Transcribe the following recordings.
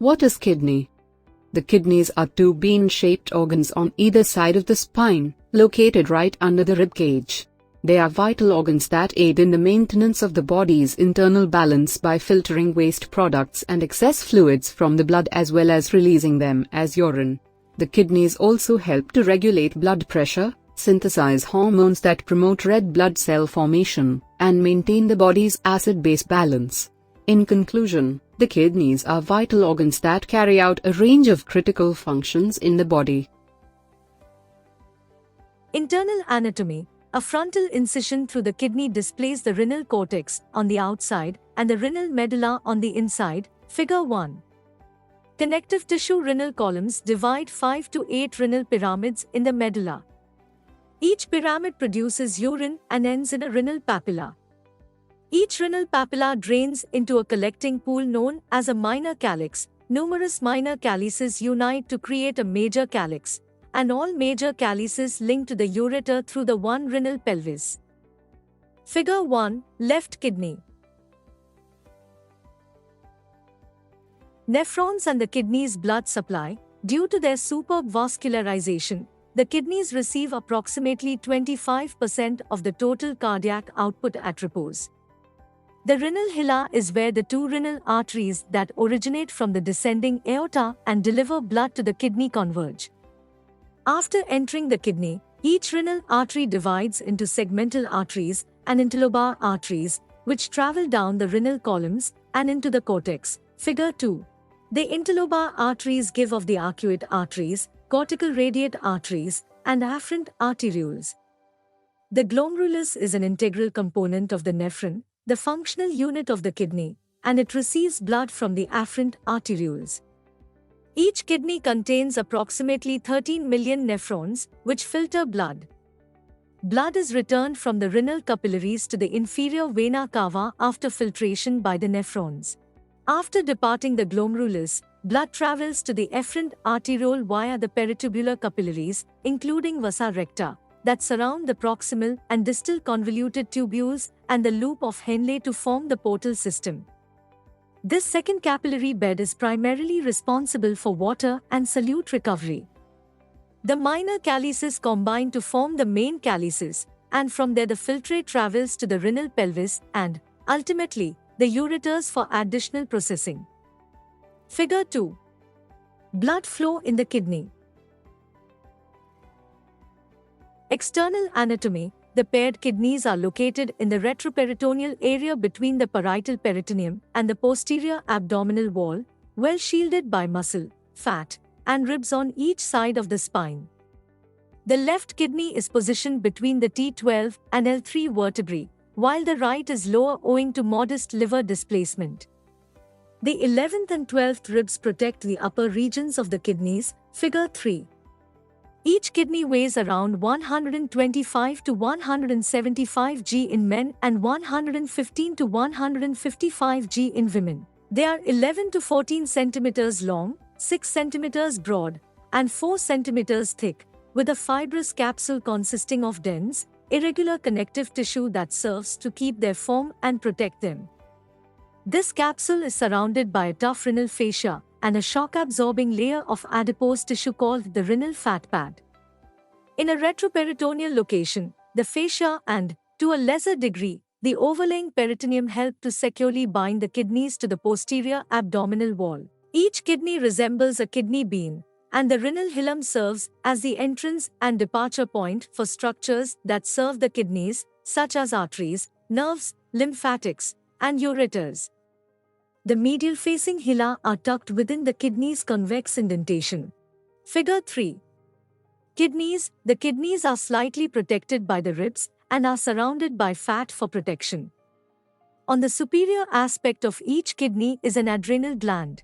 What is kidney? The kidneys are two bean-shaped organs on either side of the spine, located right under the rib cage. They are vital organs that aid in the maintenance of the body's internal balance by filtering waste products and excess fluids from the blood as well as releasing them as urine. The kidneys also help to regulate blood pressure, synthesize hormones that promote red blood cell formation, and maintain the body's acid-base balance. In conclusion, the kidneys are vital organs that carry out a range of critical functions in the body. Internal anatomy. A frontal incision through the kidney displays the renal cortex on the outside and the renal medulla on the inside. Figure 1. Connective tissue. Renal columns divide 5 to 8 renal pyramids in the medulla. Each pyramid produces urine and ends in a renal papilla. Each renal papilla drains into a collecting pool known as a minor calyx. Numerous minor calyces unite to create a major calyx, and all major calyces link to the ureter through the one renal pelvis. Figure 1. Left kidney. Nephrons and the kidney's blood supply. Due to their superb vascularization, the kidneys receive approximately 25% of the total cardiac output at repose. The renal hilum is where the two renal arteries that originate from the descending aorta and deliver blood to the kidney converge. After entering the kidney, each renal artery divides into segmental arteries and interlobar arteries, which travel down the renal columns and into the cortex. Figure 2. The interlobar arteries give off the arcuate arteries, cortical radiate arteries, and afferent arterioles. The glomerulus is an integral component of the nephron, the functional unit of the kidney, and it receives blood from the afferent arterioles. Each kidney contains approximately 13 million nephrons, which filter blood. Blood is returned from the renal capillaries to the inferior vena cava after filtration by the nephrons. After departing the glomerulus, blood travels to the efferent arteriole via the peritubular capillaries, including vasa recta, that surround the proximal and distal convoluted tubules and the loop of Henle to form the portal system. This second capillary bed is primarily responsible for water and solute recovery. The minor calyces combine to form the main calyces, and from there the filtrate travels to the renal pelvis and, ultimately, the ureters for additional processing. Figure 2. Blood flow in the kidney. External anatomy. The paired kidneys are located in the retroperitoneal area between the parietal peritoneum and the posterior abdominal wall, well shielded by muscle, fat, and ribs on each side of the spine. The left kidney is positioned between the T12 and L3 vertebrae, while the right is lower owing to modest liver displacement. The 11th and 12th ribs protect the upper regions of the kidneys. Figure 3. Each kidney weighs around 125 to 175 g in men and 115 to 155 g in women. They are 11 to 14 centimeters long, 6 centimeters broad, and 4 centimeters thick, with a fibrous capsule consisting of dense, irregular connective tissue that serves to keep their form and protect them. This capsule is surrounded by a tough renal fascia and a shock-absorbing layer of adipose tissue called the renal fat pad. In a retroperitoneal location, the fascia and, to a lesser degree, the overlaying peritoneum help to securely bind the kidneys to the posterior abdominal wall. Each kidney resembles a kidney bean, and the renal hilum serves as the entrance and departure point for structures that serve the kidneys, such as arteries, nerves, lymphatics, and ureters. The medial-facing hilum are tucked within the kidney's convex indentation. Figure 3. Kidneys. The kidneys are slightly protected by the ribs and are surrounded by fat for protection. On the superior aspect of each kidney is an adrenal gland.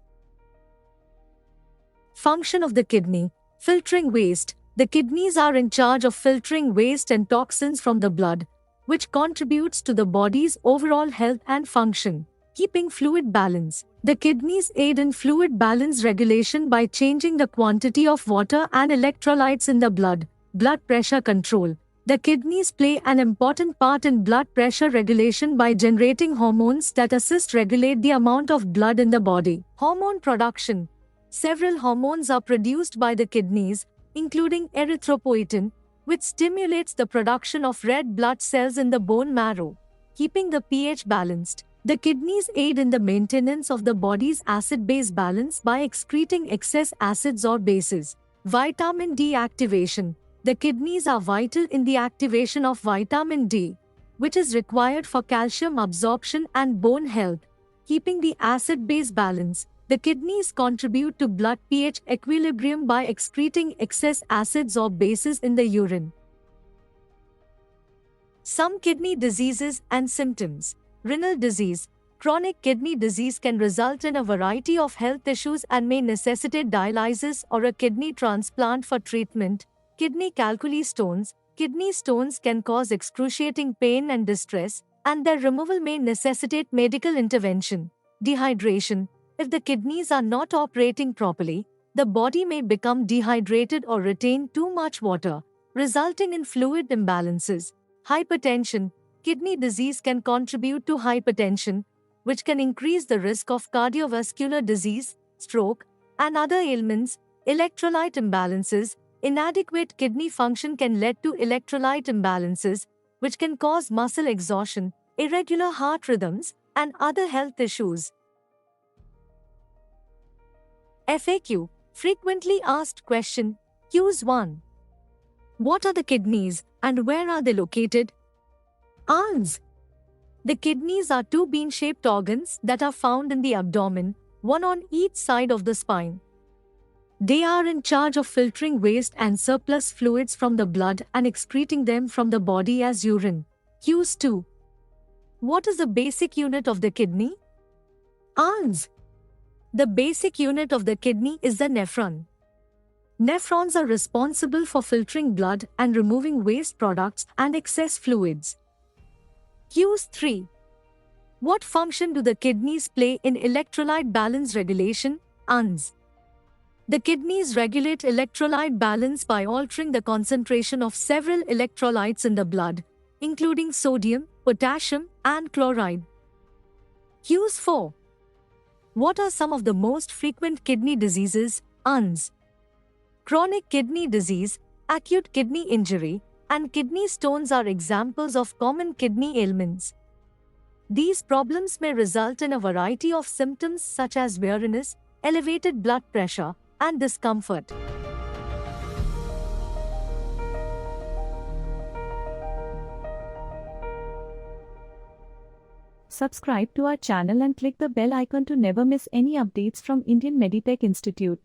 Function of the kidney. Filtering waste. The kidneys are in charge of filtering waste and toxins from the blood, which contributes to the body's overall health and function. Keeping fluid balance. The kidneys aid in fluid balance regulation by changing the quantity of water and electrolytes in the blood. Blood pressure control. The kidneys play an important part in blood pressure regulation by generating hormones that assist regulate the amount of blood in the body. Hormone production. Several hormones are produced by the kidneys, including erythropoietin, which stimulates the production of red blood cells in the bone marrow, keeping the pH balanced. The kidneys aid in the maintenance of the body's acid-base balance by excreting excess acids or bases. Vitamin D activation. The kidneys are vital in the activation of vitamin D, which is required for calcium absorption and bone health, keeping the acid-base balance. The kidneys contribute to blood pH equilibrium by excreting excess acids or bases in the urine. Some kidney diseases and symptoms. Renal disease. Chronic kidney disease can result in a variety of health issues and may necessitate dialysis or a kidney transplant for treatment. Kidney calculi stones. Kidney stones can cause excruciating pain and distress, and their removal may necessitate medical intervention. Dehydration. If the kidneys are not operating properly, the body may become dehydrated or retain too much water, resulting in fluid imbalances. Hypertension. Kidney disease can contribute to hypertension, which can increase the risk of cardiovascular disease, stroke, and other ailments. Electrolyte imbalances. Inadequate kidney function can lead to electrolyte imbalances, which can cause muscle exhaustion, irregular heart rhythms, and other health issues. FAQ. Frequently asked question. Q 1. What are the kidneys and where are they located? Ans. The kidneys are two bean-shaped organs that are found in the abdomen, one on each side of the spine. They are in charge of filtering waste and surplus fluids from the blood and excreting them from the body as urine. Q 2. What is the basic unit of the kidney? Ans. The basic unit of the kidney is the nephron. Nephrons are responsible for filtering blood and removing waste products and excess fluids. Q 3. What function do the kidneys play in electrolyte balance regulation? Ans. The kidneys regulate electrolyte balance by altering the concentration of several electrolytes in the blood, including sodium, potassium, and chloride. Q 4. What are some of the most frequent kidney diseases? Ans. Chronic kidney disease, acute kidney injury, and kidney stones are examples of common kidney ailments. These problems may result in a variety of symptoms such as weariness, elevated blood pressure, and discomfort. Subscribe to our channel and click the bell icon to never miss any updates from Indian Meditech Institute.